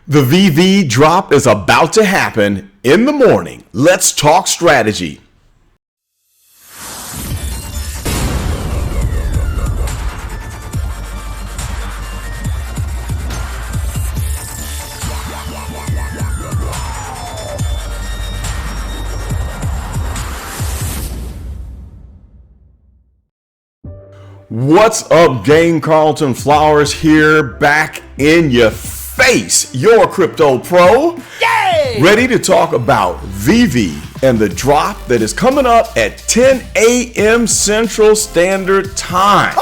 The VeVe drop is about to happen in the morning. Let's talk strategy. What's up, gang? Carlton Flowers here, back in your face, your crypto pro. Yay! Ready to talk about VeVe and the drop that is coming up at 10 a.m. Central Standard Time.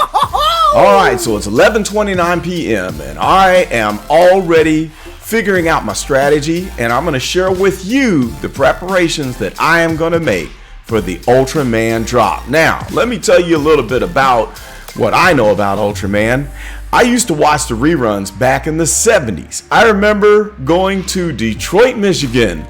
All right, so it's 11:29 p.m. and I am already figuring out my strategy, and I'm going to share with you the preparations that I am going to make for the Ultraman drop. Now, let me tell you a little bit about what I know about Ultraman. I used to watch the reruns back in the 70s. I remember going to Detroit, Michigan,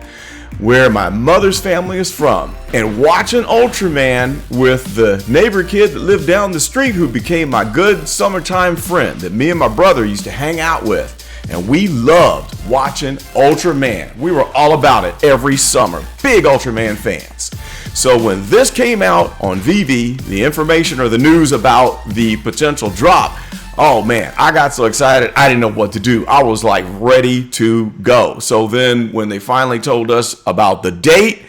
where my mother's family is from, and watching Ultraman with the neighbor kid that lived down the street who became my good summertime friend that me and my brother used to hang out with. And we loved watching Ultraman. We were all about it every summer. Big Ultraman fans. So when this came out on VeVe, the information or the news about the potential drop, oh man, I got so excited, I didn't know what to do. I was like ready to go. So then when they finally told us about the date,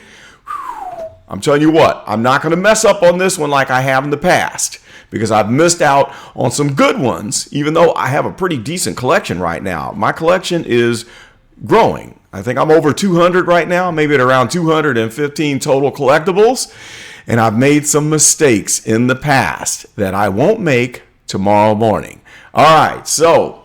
I'm telling you what, I'm not going to mess up on this one like I have in the past, because I've missed out on some good ones, even though I have a pretty decent collection right now. My collection is growing. I think I'm over 200 right now, maybe at around 215 total collectibles. And I've made some mistakes in the past that I won't make tomorrow morning. All right, so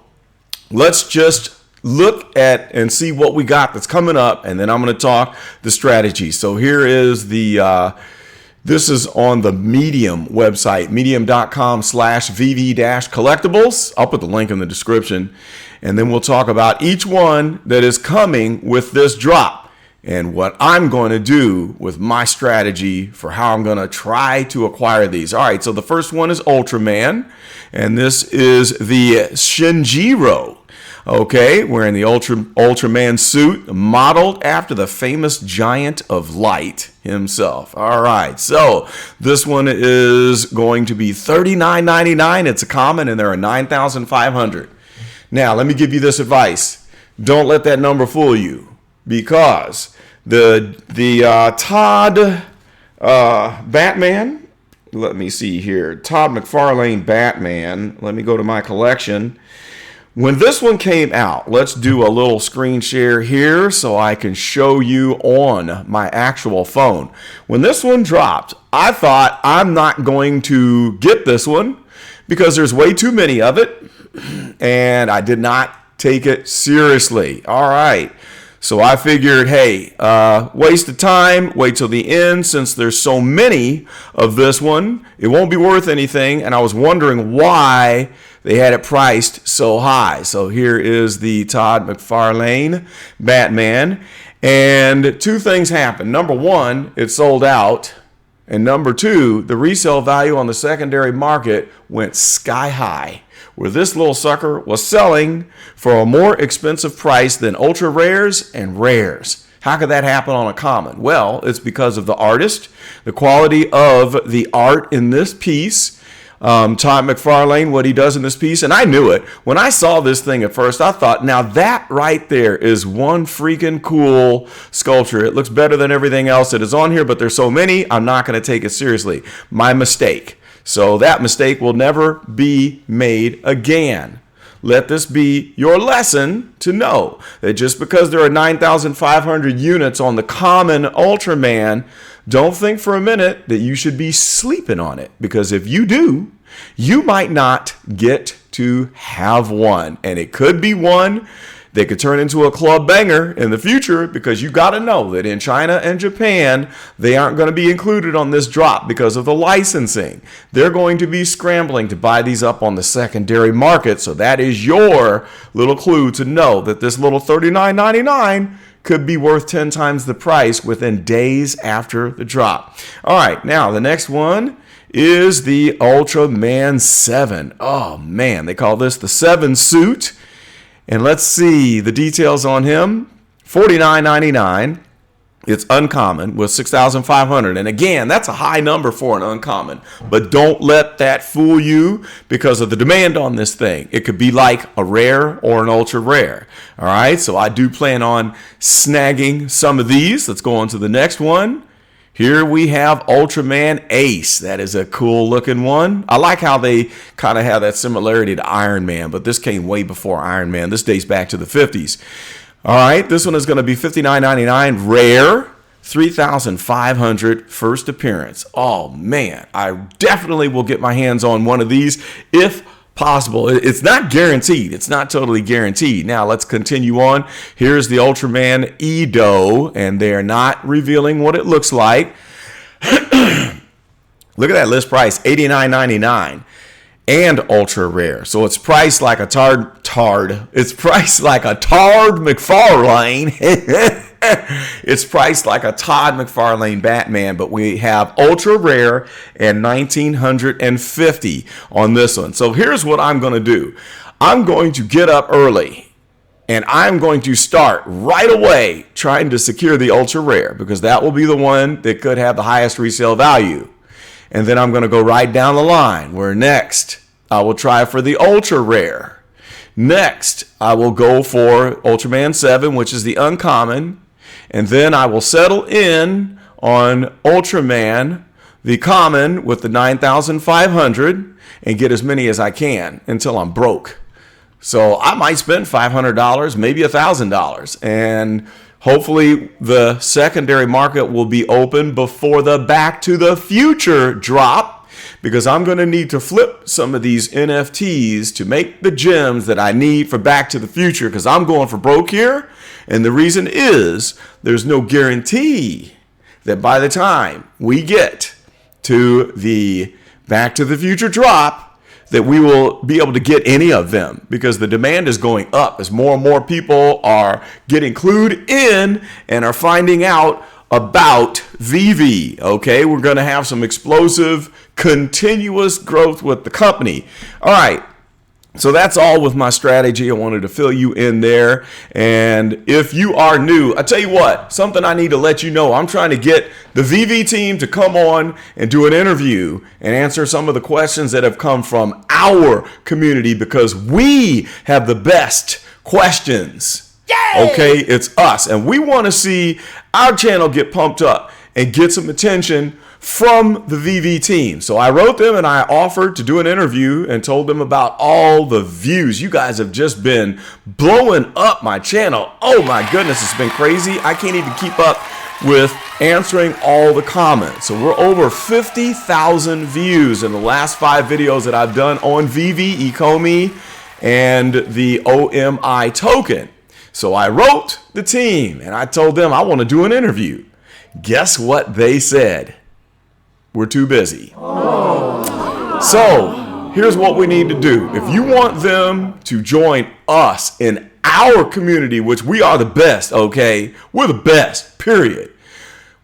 let's just look at and see what we got that's coming up, and then I'm going to talk the strategy. So here is this is on the Medium website, medium.com/VeVe-collectibles. I'll put the link in the description. And then we'll talk about each one that is coming with this drop and what I'm going to do with my strategy for how I'm going to try to acquire these. All right, so the first one is Ultraman, and this is the Shinjiro. Okay, wearing the Ultraman suit, modeled after the famous giant of light himself. All right, so this one is going to be $39.99. It's a common, and there are 9,500. Now, let me give you this advice. Don't let that number fool you, because the Todd Batman, let me see here, Todd Mcfarlane Batman, let me go to my collection. When this one came out, let's do a little screen share here so I can show you on my actual phone. When this one dropped, I thought I'm not going to get this one because there's way too many of it, and I did not take it seriously. All right. So I figured, hey, waste of time, wait till the end. Since there's so many of this one, it won't be worth anything. And I was wondering why they had it priced so high. So here is the Todd Mcfarlane Batman. And two things happened. Number one, it sold out. And number two, the resale value on the secondary market went sky high, where this little sucker was selling for a more expensive price than ultra rares and rares. How could that happen on a common? Well, it's because of the artist, the quality of the art in this piece. Todd Mcfarlane, what he does in this piece, and I knew it. When I saw this thing at first, I thought, now that right there is one freaking cool sculpture. It looks better than everything else that is on here, but there's so many, I'm not going to take it seriously. My mistake. So that mistake will never be made again. Let this be your lesson to know that just because there are 9,500 units on the common Ultraman, don't think for a minute that you should be sleeping on it, because if you do, you might not get to have one. And it could be one that could turn into a club banger in the future, because you got to know that in China and Japan, they aren't going to be included on this drop because of the licensing. They're going to be scrambling to buy these up on the secondary market. So that is your little clue to know that this little $39.99 could be worth 10 times the price within days after the drop. All right, now the next one is the Ultraman 7. Oh man, they call this the 7 suit. And let's see the details on him. $49.99. It's uncommon with 6,500. And again, that's a high number for an uncommon. But don't let that fool you because of the demand on this thing. It could be like a rare or an ultra rare. All right, so I do plan on snagging some of these. Let's go on to the next one. Here we have Ultraman Ace. That is a cool looking one. I like how they kind of have that similarity to Iron Man, but this came way before Iron Man. This dates back to the 50s. All right, this one is going to be $59.99 rare, 3,500 first appearance. Oh man, I definitely will get my hands on one of these if possible. It's not guaranteed. It's not totally guaranteed. Now let's continue on. Here's the Ultraman Edo, and they're not revealing what it looks like. Look at that list price, $89.99. And ultra rare. So it's priced like a Todd. It's priced like a Todd Mcfarlane. It's priced like a Todd Mcfarlane Batman, but we have ultra rare and 1,950 on this one. So here's what I'm going to do. I'm going to get up early and I'm going to start right away trying to secure the ultra rare because that will be the one that could have the highest resale value. And then I'm going to go right down the line where next I will try for the ultra rare. Next, I will go for Ultraman 7, which is the uncommon. And then I will settle in on Ultraman, the common with the 9,500 and get as many as I can until I'm broke. So I might spend $500, maybe $1,000. And hopefully the secondary market will be open before the Back to the Future drop because I'm going to need to flip some of these NFTs to make the gems that I need for Back to the Future because I'm going for broke here. And the reason is there's no guarantee that by the time we get to the Back to the Future drop, that we will be able to get any of them because the demand is going up as more and more people are getting clued in and are finding out about VeVe. Okay, we're going to have some explosive, continuous growth with the company. All right. So that's all with my strategy. I wanted to fill you in there. And if you are new, I tell you what, something I need to let you know. I'm trying to get the VeVe team to come on and do an interview and answer some of the questions that have come from our community because we have the best questions. Yay! Okay, it's us. And we want to see our channel get pumped up and get some attention from the VeVe team. So I wrote them and I offered to do an interview and told them about all the views. You guys have just been blowing up my channel. Oh my goodness, it's been crazy. I can't even keep up with answering all the comments. So we're over 50,000 views in the last 5 videos that I've done on VeVe, Ecomi, and the OMI token. So I wrote the team and I told them I want to do an interview. Guess what they said? We're too busy. Oh. So here's what we need to do. If you want them to join us in our community, which we are the best, okay? We're the best, period.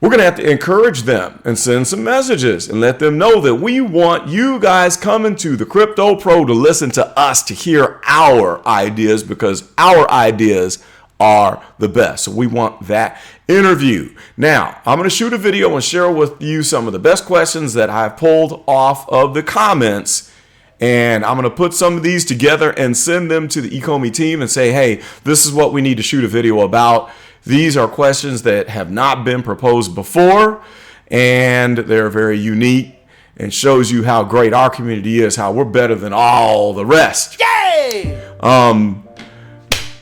We're going to have to encourage them and send some messages and let them know that we want you guys coming to the Crypto Pro to listen to us, to hear our ideas because our ideas are the best. So we want that interview. Now, I'm going to shoot a video and share with you some of the best questions that I've pulled off of the comments. And I'm going to put some of these together and send them to the Ecomi team and say, hey, this is what we need to shoot a video about. These are questions that have not been proposed before, and they're very unique and shows you how great our community is, how we're better than all the rest. Yay!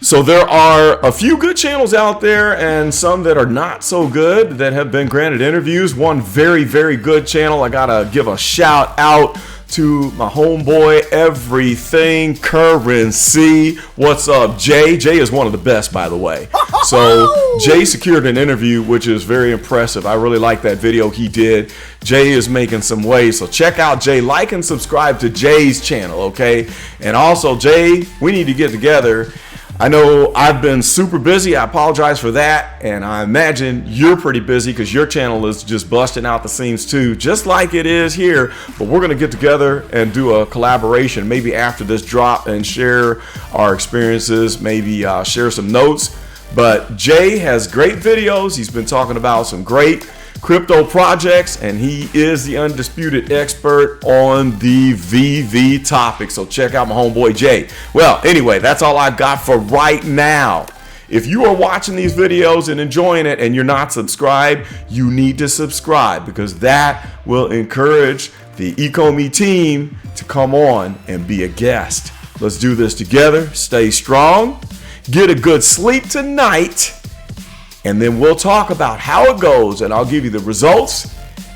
So there are a few good channels out there and some that are not so good that have been granted interviews. One very, very good channel. I gotta give a shout out to my homeboy, Everything Currency. What's up, Jay? Jay is one of the best, by the way. So Jay secured an interview, which is very impressive. I really like that video he did. Jay is making some waves. So check out Jay. Like and subscribe to Jay's channel, okay? And also, Jay, we need to get together. I know I've been super busy. I apologize for that. And I imagine you're pretty busy because your channel is just busting out the seams too, just like it is here. But we're going to get together and do a collaboration maybe after this drop and share our experiences, maybe share some notes. But Jay has great videos. He's been talking about some great crypto projects, and he is the undisputed expert on the VeVe topic. So check out my homeboy Jay. Well, anyway, that's all I've got for right now. If you are watching these videos and enjoying it and you're not subscribed, you need to subscribe, because that will encourage the Ecomi team to come on and be a guest. Let's do this together. Stay strong. Get a good sleep tonight. And then we'll talk about how it goes, and I'll give you the results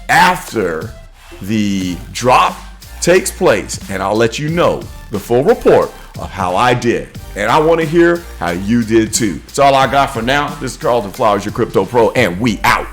after the drop takes place, and I'll let you know the full report of how I did. And I want to hear how you did too. That's all I got for now. This is Carlton Flowers, your crypto pro, and we out.